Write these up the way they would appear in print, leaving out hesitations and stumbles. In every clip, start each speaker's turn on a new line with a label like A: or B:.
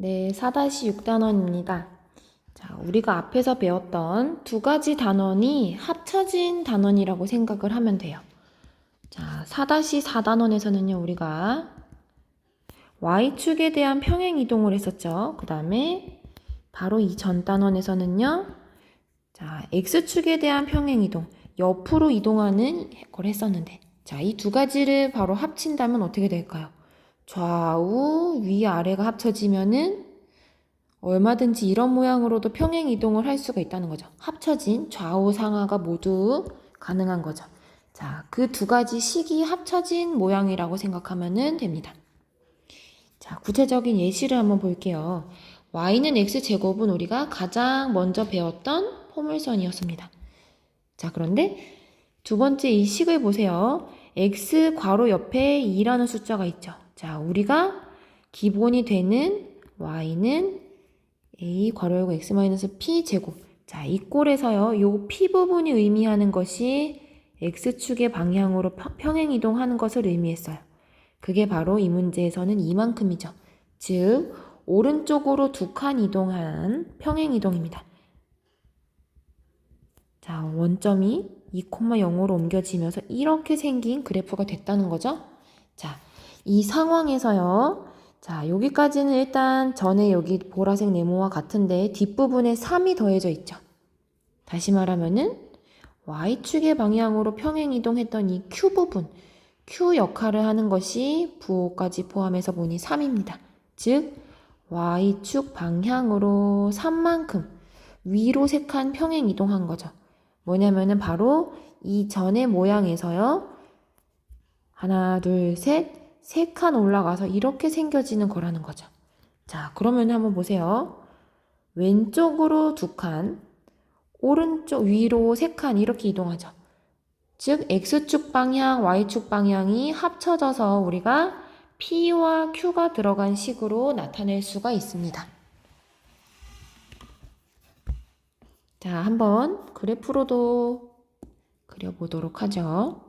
A: 네, 4-6단원입니다. 자, 우리가 앞에서 배웠던 두 가지 단원이 합쳐진 단원이라고 생각을 하면 돼요. 자, 4-4단원에서는요, 우리가 Y축에 대한 평행 이동을 했었죠. 그 다음에 바로 이 전 단원에서는요, 자, X축에 대한 평행 이동, 옆으로 이동하는 걸 했었는데, 자, 이 두 가지를 바로 합친다면 어떻게 될까요? 좌우, 위, 아래가 합쳐지면은 얼마든지 이런 모양으로도 평행 이동을 할 수가 있다는 거죠. 합쳐진 좌우 상하가 모두 가능한 거죠. 자, 그 두 가지 식이 합쳐진 모양이라고 생각하면 됩니다. 자, 구체적인 예시를 한번 볼게요. y는 x제곱은 우리가 가장 먼저 배웠던 포물선이었습니다. 자, 그런데 두 번째 이 식을 보세요. x 괄호 옆에 2라는 숫자가 있죠. 자, 우리가 기본이 되는 y는 a 괄호 열고 x-p 제곱. 자, 이 꼴에서요. 요 p 부분이 의미하는 것이 x축의 방향으로 평행 이동하는 것을 의미했어요. 그게 바로 이 문제에서는 이만큼이죠. 즉, 오른쪽으로 두 칸 이동한 평행 이동입니다. 자, 원점이 2,0으로 옮겨지면서 이렇게 생긴 그래프가 됐다는 거죠. 자, 이 상황에서요. 자, 여기까지는 일단 전에 여기 보라색 네모와 같은데 뒷부분에 3이 더해져 있죠. 다시 말하면은 Y축의 방향으로 평행 이동했던 이 Q 부분, Q 역할을 하는 것이 부호까지 포함해서 보니 3입니다. 즉, Y축 방향으로 3만큼 위로 3칸 평행 이동한 거죠. 뭐냐면은 바로 이 전의 모양에서요. 하나, 둘, 셋, 3칸 올라가서 이렇게 생겨지는 거라는 거죠. 자, 그러면 한번 보세요. 왼쪽으로 2칸, 오른쪽 위로 3칸 이렇게 이동하죠. 즉, X축 방향, Y축 방향이 합쳐져서 우리가 P와 Q가 들어간 식으로 나타낼 수가 있습니다. 자, 한번 그래프로도 그려보도록 하죠.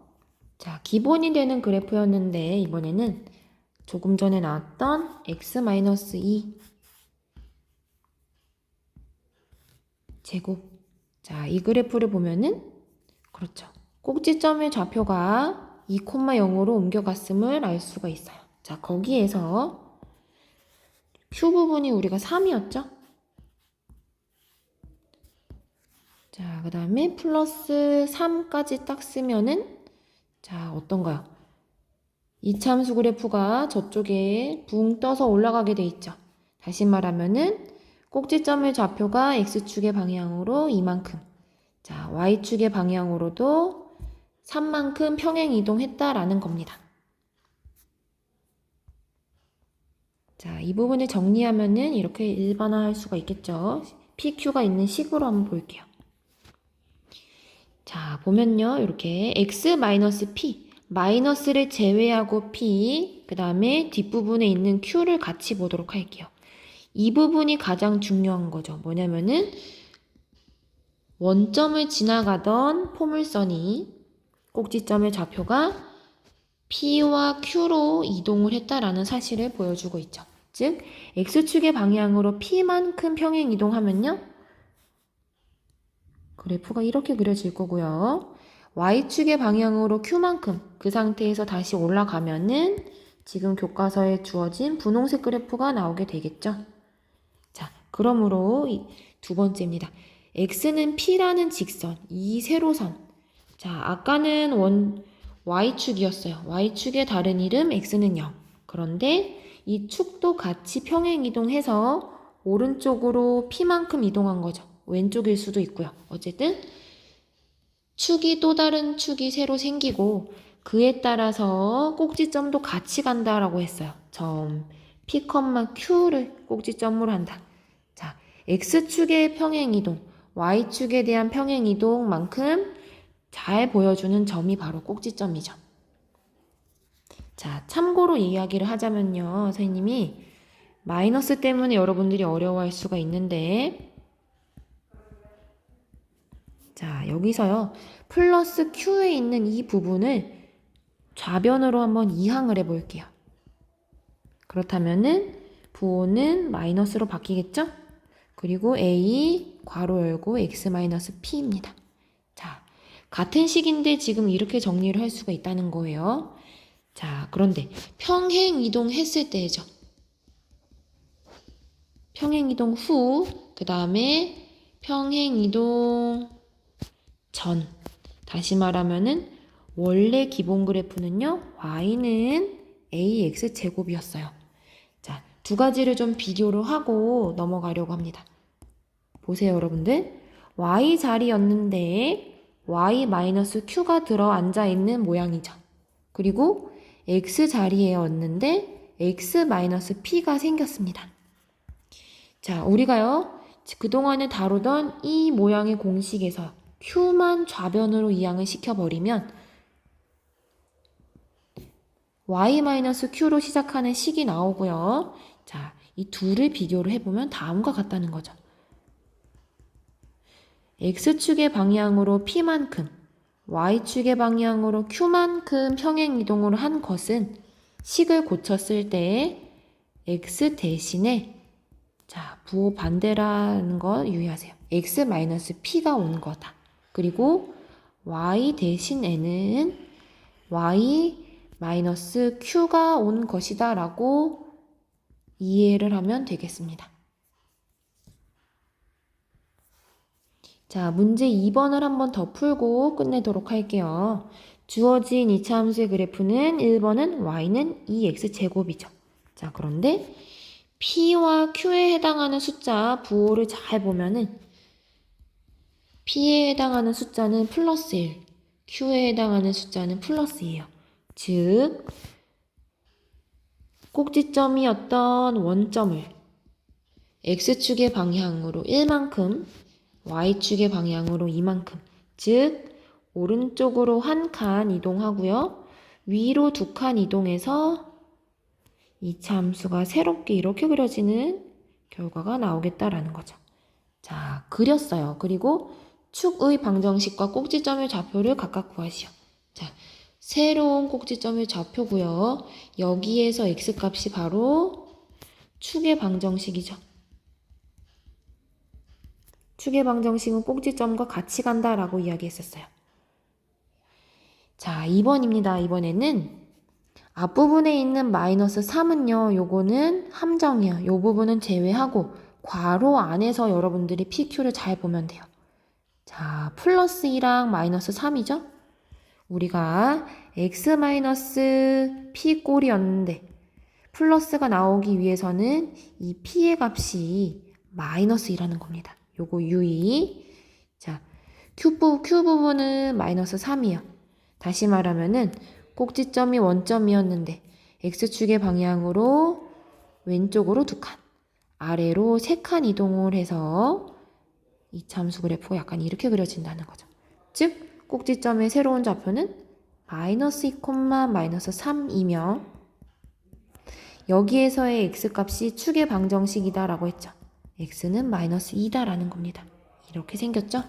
A: 자, 기본이 되는 그래프였는데 이번에는 조금 전에 나왔던 x-2 제곱. 자, 이 그래프를 보면은 그렇죠. 꼭지점의 좌표가 2,0으로 옮겨갔음을 알 수가 있어요. 자, 거기에서 Q 부분이 우리가 3이었죠? 자, 그 다음에 플러스 3까지 딱 쓰면은 자, 어떤가요? 이 참수 그래프가 저쪽에 붕 떠서 올라가게 돼 있죠. 다시 말하면은 꼭지점의 좌표가 X축의 방향으로 이만큼, 자, Y축의 방향으로도 3만큼 평행 이동했다라는 겁니다. 자, 이 부분을 정리하면은 이렇게 일반화할 수가 있겠죠. PQ가 있는 식으로 한번 볼게요. 자, 보면요. 이렇게 X-P, 마이너스를 제외하고 P, 그 다음에 뒷부분에 있는 Q를 같이 보도록 할게요. 이 부분이 가장 중요한 거죠. 뭐냐면은 원점을 지나가던 포물선이 꼭지점의 좌표가 P와 Q로 이동을 했다라는 사실을 보여주고 있죠. 즉, X축의 방향으로 P만큼 평행 이동하면요. 그래프가 이렇게 그려질 거고요. Y축의 방향으로 Q만큼 그 상태에서 다시 올라가면은 지금 교과서에 주어진 분홍색 그래프가 나오게 되겠죠. 자, 그러므로 두 번째입니다. X는 P라는 직선, 이 세로선. 자, 아까는 Y축이었어요. Y축의 다른 이름 X는 0. 그런데 이 축도 같이 평행 이동해서 오른쪽으로 P만큼 이동한 거죠. 왼쪽일 수도 있고요. 어쨌든 축이 또 다른 축이 새로 생기고 그에 따라서 꼭지점도 같이 간다라고 했어요. 점 P, Q를 꼭지점으로 한다. 자, X축의 평행이동, Y축에 대한 평행이동만큼 잘 보여주는 점이 바로 꼭지점이죠. 자, 참고로 이야기를 하자면요. 선생님이 마이너스 때문에 여러분들이 어려워할 수가 있는데 자, 여기서요. 플러스 Q에 있는 이 부분을 좌변으로 한번 이항을 해볼게요. 그렇다면은 부호는 마이너스로 바뀌겠죠? 그리고 a 괄호 열고 x 마이너스 p입니다. 자, 같은 식인데 지금 이렇게 정리를 할 수가 있다는 거예요. 자, 그런데 평행 이동했을 때죠. 평행 이동 후, 그 다음에 평행 이동 전. 다시 말하면은 원래 기본 그래프는요, y는 ax 제곱이었어요. 자, 두 가지를 좀 비교를 하고 넘어가려고 합니다. 보세요, 여러분들. y 자리였는데 y-q가 들어 앉아 있는 모양이죠. 그리고 x 자리에였는데 x-p가 생겼습니다. 자, 우리가요, 그동안에 다루던 이 모양의 공식에서 q만 좌변으로 이항을 시켜버리면 y-q로 시작하는 식이 나오고요. 자, 이 둘을 비교를 해보면 다음과 같다는 거죠. x축의 방향으로 p만큼, y축의 방향으로 q만큼 평행 이동을 한 것은 식을 고쳤을 때 x 대신에 자, 부호 반대라는 거 유의하세요. x-p가 온 거다. 그리고 y 대신에는 y-q가 온 것이다 라고 이해를 하면 되겠습니다. 자, 문제 2번을 한번 더 풀고 끝내도록 할게요. 주어진 이차 함수의 그래프는 1번은 y는 2x제곱이죠. 자, 그런데 p와 q에 해당하는 숫자 부호를 잘 보면은 p에 해당하는 숫자는 플러스 1, q에 해당하는 숫자는 플러스 2예요. 즉, 꼭지점이었던 원점을 x축의 방향으로 1만큼, y축의 방향으로 2만큼, 즉 오른쪽으로 한 칸 이동하고요. 위로 2칸 이동해서 이차 함수가 새롭게 이렇게 그려지는 결과가 나오겠다라는 거죠. 자, 그렸어요. 그리고 축의 방정식과 꼭지점의 좌표를 각각 구하시오. 자, 새로운 꼭지점의 좌표고요. 여기에서 x값이 바로 축의 방정식이죠. 축의 방정식은 꼭지점과 같이 간다라고 이야기했었어요. 자, 2번입니다. 이번에는 앞부분에 있는 마이너스 3은요. 요거는 함정이에요. 요 부분은 제외하고 괄호 안에서 여러분들이 PQ를 잘 보면 돼요. 자, 플러스 2랑 마이너스 3이죠? 우리가 x-p 꼴이었는데 플러스가 나오기 위해서는 이 p의 값이 마이너스 2라는 겁니다. 요거 유의. 자, q 부분은 마이너스 3이요. 다시 말하면은 꼭지점이 원점이었는데 x축의 방향으로 왼쪽으로 2칸, 아래로 3칸 이동을 해서 이 함수 그래프가 약간 이렇게 그려진다는 거죠. 즉 꼭지점의 새로운 좌표는 마이너스 2, 마이너스 3이며 여기에서의 x값이 축의 방정식이다 라고 했죠. x는 마이너스 2다라는 겁니다. 이렇게 생겼죠?